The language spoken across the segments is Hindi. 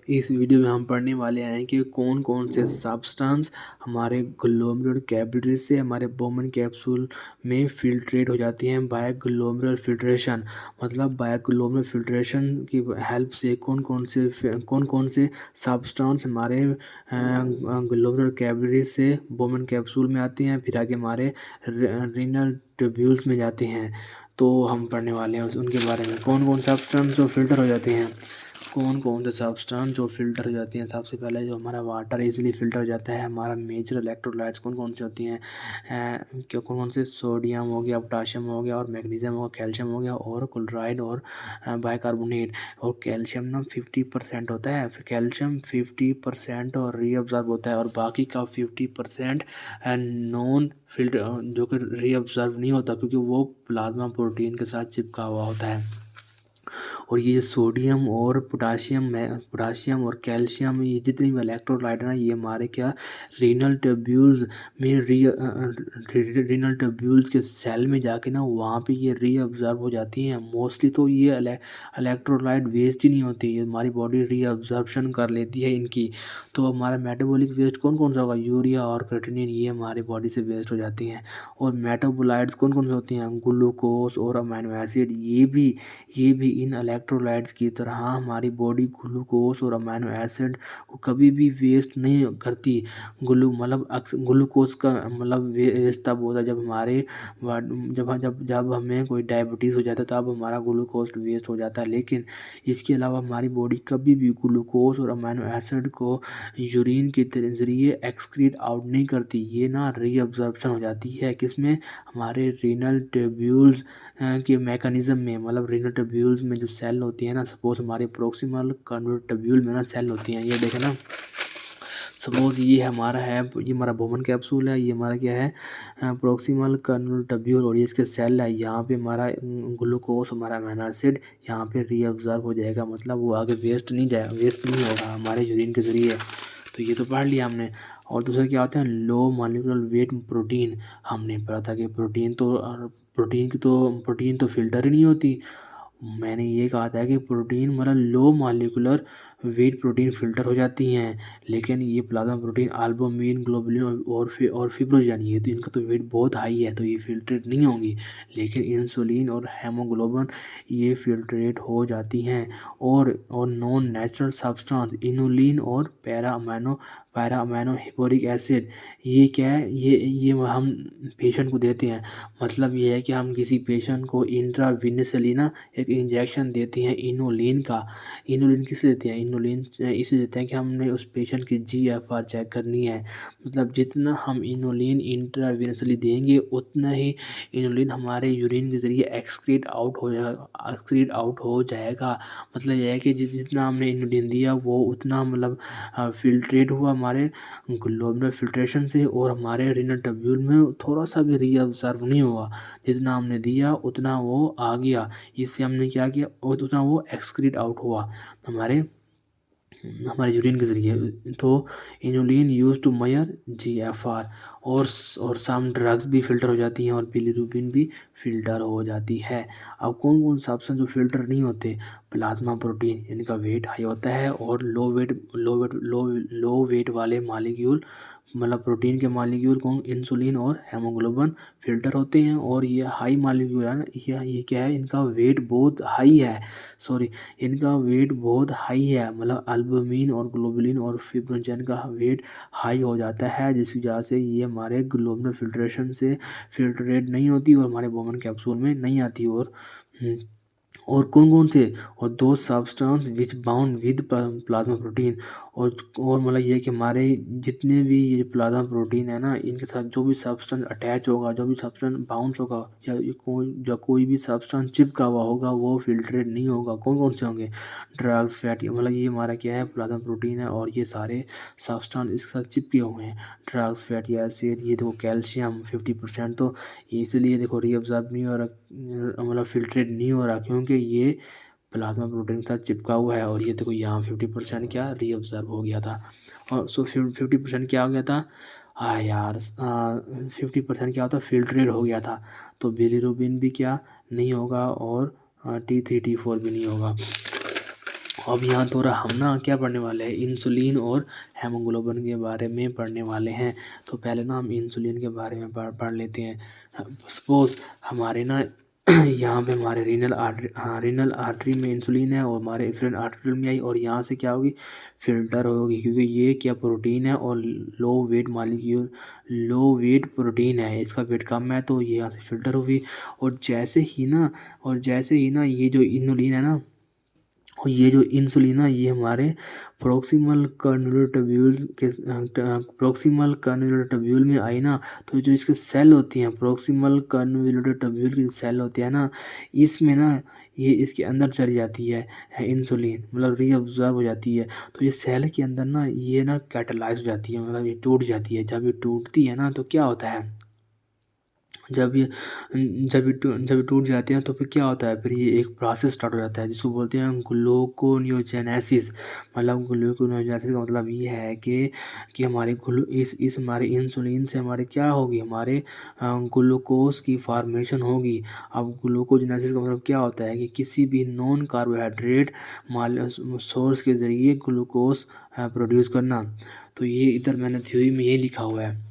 इस वीडियो में हम पढ़ने वाले हैं कि कौन कौन से सब्सटेंस हमारे ग्लोमेरुलर कैपिलरी से हमारे बोमन कैप्सूल में फिल्ट्रेट हो जाती हैं बाय ग्लोमेरुलर फिल्ट्रेशन। मतलब बाय ग्लोमेरुलर फिल्ट्रेशन की हेल्प से कौन कौन से सब्सटेंस हमारे ग्लोमेरुलर कैपिलरी से बोमन कैप्सूल में आती हैं, फिर आगे हमारे रीनल ट्यूब्यूल्स में जाते हैं। तो हम पढ़ने वाले हैं उनके बारे में, कौन कौन सब्सटेंस जो फिल्टर हो जाते हैं, कौन कौन से सब्सटेंस जो फिल्टर हो जाती हैं। सबसे पहले जो हमारा वाटर इजीली फिल्टर हो जाता है, हमारा मेजर इलेक्ट्रोलाइट्स कौन कौन सी होती हैं, क्या कौन कौन से, सोडियम हो गया, पोटाशियम हो गया और मैग्नीशियम हो गया, कैल्शियम हो गया और क्लोराइड और बाइकार्बोनेट। और कैल्शियम ना 50% होता है, फिर कैल्शियम 50% और रीअब्जॉर्ब होता है, और बाकी का 50% नॉन फिल्टर जो कि रीअब्जॉर्ब नहीं होता क्योंकि वो प्लाज्मा प्रोटीन के साथ चिपका हुआ होता है। और ये सोडियम और पोटाशियम और कैल्शियम, ये जितनी भी इलेक्ट्रोलाइट है ना, ये हमारे क्या रीनल ट्यूब्यूल्स में रीनल ट्यूब्यूल्स के सेल में जाके ना वहाँ पे ये रीअब्जॉर्ब हो जाती हैं। मोस्टली तो ये इलेक्ट्रोलाइट वेस्ट ही नहीं होती, ये हमारी बॉडी रीअब्जॉर्प्शन कर लेती है इनकी। तो हमारा मेटाबॉलिक वेस्ट कौन कौन सा होगा, यूरिया और क्रेटिनिन, ये हमारे बॉडी से वेस्ट हो जाती हैं। और मेटाबोलाइट्स कौन कौन से होती हैं, ग्लूकोज और अमीनो एसिड, ये भी इन इलेक्ट्रोलाइट्स की तरह हमारी बॉडी ग्लूकोज और अमीनो एसिड को कभी भी वेस्ट नहीं करती। ग्लूकोज का मतलब वेस्ट तब होता है जब हमारे जब जब जब हमें कोई डायबिटीज़ हो जाता है तब हमारा ग्लूकोज वेस्ट हो जाता है। लेकिन इसके अलावा हमारी बॉडी कभी भी ग्लूकोज और अमीनो एसिड को यूरिन के ज़रिए एक्सक्रीट आउट नहीं करती, ये ना रीअब्जॉर्प्शन हो जाती है किसमें, हमारे रीनल ट्यूब्यूल्स के मैकेनिज्म में। मतलब रीनल ट्यूब्यूल्स में जो सेल होती है ना, सपोज हमारे प्रोक्सिमल कन्वर्ट ट्यूब्यूल में ना सेल होती हैं, ये देखें ना, सपोज ये हमारा है, ये हमारा बोमन कैप्सूल है, ये हमारा क्या है, प्रोक्सिमल कन्वर्ट ट्यूब्यूल, और ये इसके सेल है। यहाँ पे हमारा ग्लूकोज, हमारा अमीनो एसिड यहाँ पे रीअब्जॉर्ब हो जाएगा, मतलब वो आगे वेस्ट नहीं होगा हमारे यूरिन के ज़रिए। तो ये तो पढ़ लिया हमने। और दूसरा क्या होता है, लो मॉलिक्यूलर वेट प्रोटीन। हमने पढ़ा था कि प्रोटीन तो फिल्टर ही नहीं होती। मैंने ये कहा था कि प्रोटीन मतलब low molecular weight protein filter हो जाती हैं, लेकिन ये प्लाज्मा प्रोटीन, एल्बुमिन, ग्लोबुलिन और फिब्रोजन, ये तो इनका तो वेट बहुत हाई है तो ये फ़िल्ट्रेट नहीं होंगी। लेकिन इंसुलिन और हेमोग्लोबिन ये फ़िल्ट्रेट हो जाती हैं। और नॉन नेचुरल सब्सटेंस, इनुलिन और पैरा अमीनो हिपोरिक एसिड, ये क्या है, ये हम पेशेंट को देते हैं। मतलब ये है कि हम किसी पेशेंट को इंट्रावीनसली ना एक इंजेक्शन देते हैं इनुलिन का। इनुलिन किसे देते हैं, इनुलिन इसे देते हैं कि हमने उस पेशेंट की जीएफआर चेक करनी है। मतलब जितना हम इनुलिन इंट्रावीनसली देंगे उतना ही इनुलिन हमारे यूरिन के ज़रिए एक्सक्रीट आउट हो जाएगा। मतलब यह है कि जितना हमने इनुलिन दिया वो उतना मतलब फिल्ट्रेट हुआ हमारे ग्लोमेरुलर फिल्ट्रेशन से, और हमारे रीनल ट्यूब्यूल में थोड़ा सा भी रीअब्जॉर्ब नहीं हुआ। जितना हमने दिया उतना वो आ गया, इससे हमने क्या किया, उतना वो एक्सक्रीट आउट हुआ हमारे हमारे यूरिन के ज़रिए। तो inulin use to measure GFR. और सम ड्रग्स भी फ़िल्टर हो जाती हैं और बिलीरुबिन भी फ़िल्टर हो जाती है। अब कौन कौन सा सब्सटेंस जो फ़िल्टर नहीं होते, प्लाज्मा प्रोटीन, इनका वेट हाई होता है, और लो वेट वाले मालिक्यूल, मतलब प्रोटीन के मालिक्यूल कौन, इंसुलिन और हेमोग्लोबिन फ़िल्टर होते हैं। और ये हाई मालिक्यूल है ना, ये क्या है, इनका वेट बहुत हाई है, इनका वेट बहुत हाई है। मतलब एल्बुमिन और ग्लोबुलिन और फिब्रोजन का वेट हाई हो जाता है, जिसकी वजह से ये हमारे ग्लोमेरुलर फिल्ट्रेशन से फिल्ट्रेट नहीं होती और हमारे बोमन कैप्सूल में नहीं आती। और कौन कौन से, और दो substance which bound with plasma protein. और मतलब ये कि हमारे जितने भी ये प्लाज्मा प्रोटीन है ना, इनके साथ जो भी सब्सटेंस अटैच होगा, जो भी सब्सटेंस बाउंस होगा, या कोई भी सब्सटेंस चिपका हुआ होगा, वो फिल्ट्रेट नहीं होगा। कौन कौन से होंगे, ड्रग्स, फैटी, मतलब ये हमारा क्या है, प्लाज्मा प्रोटीन है और ये सारे सब्सटेंस इसके साथ चिपके हुए हैं। ड्रग्स, फैटी एसिड, ये देखो कैल्शियम 50%, तो इसलिए देखो रीअब्जॉर्ब नहीं हो रहा, मतलब फिल्ट्रेट नहीं हो रहा, क्योंकि ये प्लाज्मा प्रोटीन के साथ चिपका हुआ है। और ये देखो यहाँ 50% क्या रीअब्जॉर्ब हो गया था। और 50% क्या हो गया था, हाँ यार, 50% क्या होता, फिल्ट्रेट हो गया था। तो बिलीरुबिन भी क्या नहीं होगा, और T3 T4 भी नहीं होगा। अब यहाँ थोड़ा हम ना क्या पढ़ने वाले हैं, इंसुलिन और हेमोग्लोबिन के बारे में पढ़ने वाले हैं। तो पहले ना हम इंसुलिन के बारे में पढ़ लेते हैं। सपोज हमारे ना यहाँ पे हमारे रीनल आर्टरी में इंसुलिन है और हमारे इफरेंट आर्टरी में आई, और यहाँ से क्या होगी, फिल्टर होगी, क्योंकि ये क्या प्रोटीन है और लो वेट प्रोटीन है, इसका वेट कम है तो ये यहाँ से फिल्टर होगी। और जैसे ही ना ये जो इनुलिन है ना, और ये जो इंसुलिन है ये हमारे प्रोक्सिमल कर्नुलर ट्यूब्यूल में आई ना, तो जो इसके सेल होती हैं, प्रोक्सिमल कर्नुलर ट्यूब्यूल की सेल होती है ना, इसमें ना ये इसके अंदर चली जाती है इंसुलिन, मतलब रीअब्जॉर्ब हो जाती है। तो ये सेल के अंदर ना ये ना कैटालाइज हो जाती है, मतलब ये टूट जाती है। जब ये टूटती है ना तो क्या होता है, जब ये टूट जाते हैं तो फिर क्या होता है, फिर ये एक प्रोसेस स्टार्ट हो जाता है जिसको बोलते हैं ग्लूकोनियोजेनेसिस। मतलब ग्लूकोनियोजेनेसिस का मतलब ये है कि हमारे इस हमारे इंसुलिन से हमारे क्या होगी, हमारे ग्लूकोज की फॉर्मेशन होगी। अब ग्लूकोजेनेसिस का मतलब क्या होता है कि किसी भी नॉन कार्बोहाइड्रेट सोर्स के ज़रिए ग्लूकोज प्रोड्यूस करना। तो ये इधर मैंने थ्योरी में ये लिखा हुआ है,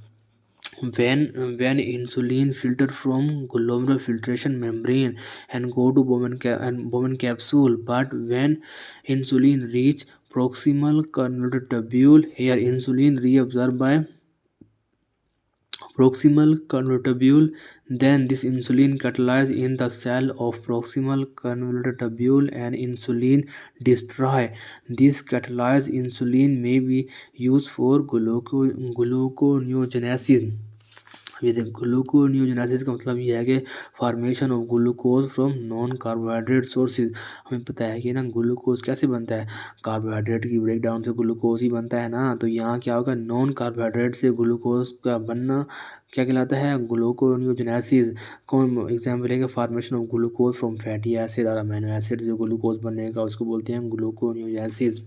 when insulin filter from glomerular filtration membrane and go to Bowman capsule, but when insulin reach proximal convoluted tubule, here insulin reabsorbed by proximal convoluted tubule, then this insulin catalyzes in the cell of proximal convoluted tubule and insulin destroy. This catalyzed insulin may be used for gluconeogenesis। ये देख, ग्लूकोनियोजेनेसिस का मतलब ये है कि formation of glucose from non carbohydrate sources. हमें पता है कि ना ग्लूकोज कैसे बनता है, कार्बोहाइड्रेट की ब्रेकडाउन से ग्लूकोज ही बनता है ना। तो यहाँ क्या होगा, नॉन कार्बोहाइड्रेट से ग्लूकोज का बनना क्या कहलाता है, ग्लूकोनियोजेनेसिस। कौन एग्जाम्पल है, formation of glucose from fatty acid और अमीनो एसिड जो ग्लूकोज बनेगा उसको बोलते हैं ग्लूकोनियोजेनेसिस।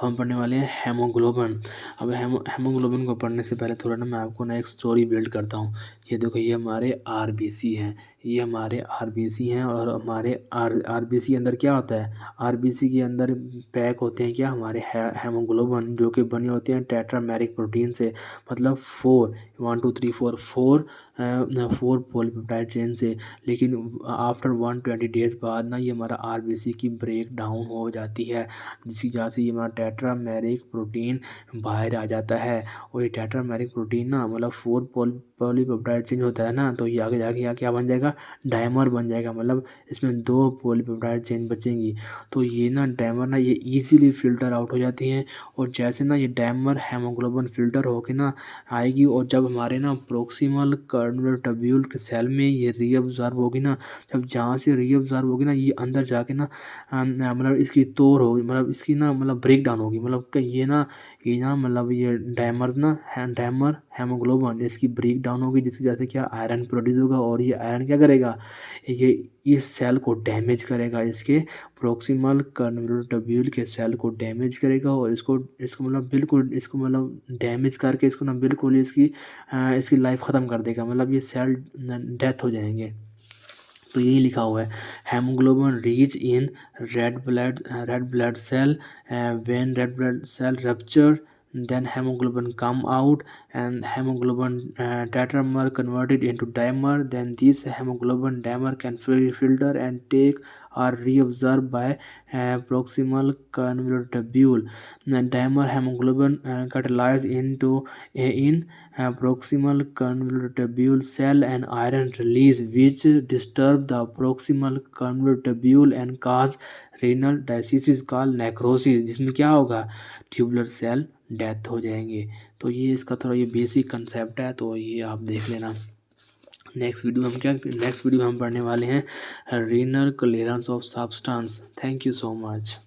हम पढ़ने वाले हैं हेमोग्लोबिन। अब हेमोग्लोबिन को पढ़ने से पहले थोड़ा ना मैं आपको ना एक स्टोरी बिल्ड करता हूँ। ये देखो, ये हमारे आरबीसी हैं, ये हमारे आरबीसी हैं, और हमारे आरबीसी अंदर क्या होता है, आरबीसी के अंदर पैक होते हैं क्या, हमारे हेमोग्लोबिन, जो कि बने होते हैं टेट्रामेरिक प्रोटीन से, मतलब 4 पॉलीपेप्टाइड चेन से। लेकिन आफ्टर 120 डेज बाद ना ये हमारा आरबीसी की ब्रेक डाउन हो जाती है, जिसकी वजह से ये हमारा टेट्रामेरिक प्रोटीन बाहर आ जाता है। और ये टेट्रामेरिक प्रोटीन ना, मतलब 4 पॉलीपेप्टाइड चेंज होता है ना, तो ये आगे जाके यहाँ क्या बन जाएगा, डायमर बन जाएगा, मतलब इसमें 2 पॉलीपेप्टाइड चेन बचेंगी। तो ये ना डायमर ना ये इजीली फिल्टर आउट हो जाती हैं। और जैसे ना ये डायमर हेमोग्लोबिन फिल्टर होके ना आएगी, और जब हमारे ना प्रोक्सिमल कर्नुलर ट्यूब्यूल के सेल में ये रीअब्जॉर्ब होगी ना, जब जहाँ से रीअब्जॉर्ब होगी ना, ये अंदर जाके ना मतलब इसकी तोड़ होगी, मतलब इसकी ना मतलब ब्रेक डाउन होगी, मतलब कि ये ना मतलब ये डायमर हेमोग्लोबिन इसकी ब्रेक डाउन होगी, जिसकी वजह से क्या आयरन प्रोड्यूस होगा। और ये आयरन क्या करेगा, ये इस सेल को डैमेज करेगा, इसके प्रोक्सिमल कर्नुलर ट्यूब्यूल के सेल को डैमेज करेगा, और इसको मतलब बिल्कुल इसको मतलब डैमेज करके इसको ना बिल्कुल इसकी लाइफ ख़त्म कर देगा, मतलब ये सेल डेथ हो जाएंगे। तो यही लिखा हुआ है, hemoglobin reach in red blood cell, when red blood cell rupture, then hemoglobin come out and hemoglobin tetramer converted into dimer, then this hemoglobin dimer can filter and take or reabsorbed by proximal convolular tubule. The dimer hemoglobin catalyze into in proximal convolular tubule cell and iron release, which disturb the proximal convolular tubule and cause renal diseases called necrosis, जिसमें क्या होगा, ट्यूबुलर सेल डेथ हो जाएंगे। तो ये इसका थोड़ा ये बेसिक कंसेप्ट है, तो ये आप देख लेना। नेक्स्ट वीडियो में हम पढ़ने वाले हैं renal clearance of substance. Thank you so much.